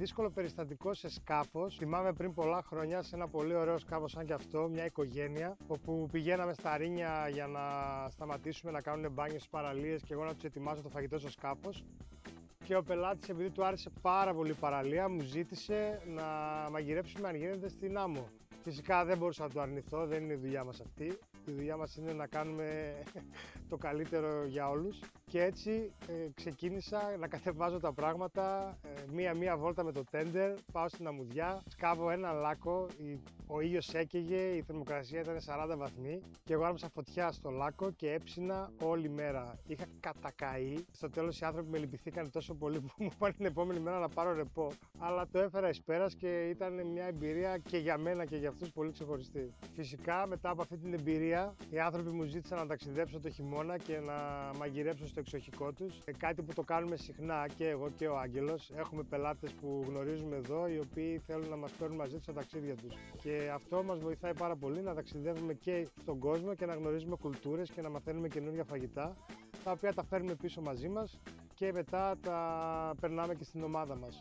δύσκολο περιστατικό σε σκάφος. Θυμάμαι πριν πολλά χρόνια σε ένα πολύ ωραίο σκάφος σαν και αυτό, μια οικογένεια, όπου πηγαίναμε στα Ρήνια για να σταματήσουμε να κάνουν μπάνιο στις παραλίες και εγώ να τους ετοιμάσω το φαγητό στο σκάφος. Και ο πελάτης, επειδή του άρεσε πάρα πολύ η παραλία, μου ζήτησε να μαγειρέψουμε αν γίνεται στην άμμο. Φυσικά δεν μπορούσα να το αρνηθώ, δεν είναι η δουλειά μας αυτή. Η δουλειά μας είναι να κάνουμε το καλύτερο για όλους. Και έτσι ξεκίνησα να κατεβάζω τα πράγματα, μία βόλτα με το τέντερ, πάω στην αμμουδιά, σκάβω ένα λάκκο, ο ήλιος έκαιγε, η θερμοκρασία ήταν 40 βαθμοί και εγώ άμεσα φωτιά στο λάκκο και έψινα όλη μέρα. Είχα κατακαεί. Στο τέλος οι άνθρωποι με λυπηθήκαν τόσο πολύ που μου πάνε την επόμενη μέρα να πάρω ρεπό. Αλλά το έφερα εις πέρας και ήταν μια εμπειρία και για μένα και για αυτούς πολύ ξεχωριστή. Φυσικά μετά από αυτή την εμπειρία οι άνθρωποι μου ζήτησαν να ταξιδέψω το χειμώνα και να μαγειρέψω στο εξοχικό τους. Κάτι που το κάνουμε συχνά και εγώ και ο Άγγελος. Έχουμε πελάτες που γνωρίζουμε εδώ, οι οποίοι θέλουν να μας παίρνουν μαζί τους στα ταξίδια τους. Και αυτό μας βοηθάει πάρα πολύ να ταξιδεύουμε και στον κόσμο και να γνωρίζουμε κουλτούρες και να μαθαίνουμε καινούργια φαγητά, τα οποία τα φέρνουμε πίσω μαζί μας και μετά τα περνάμε και στην ομάδα μας.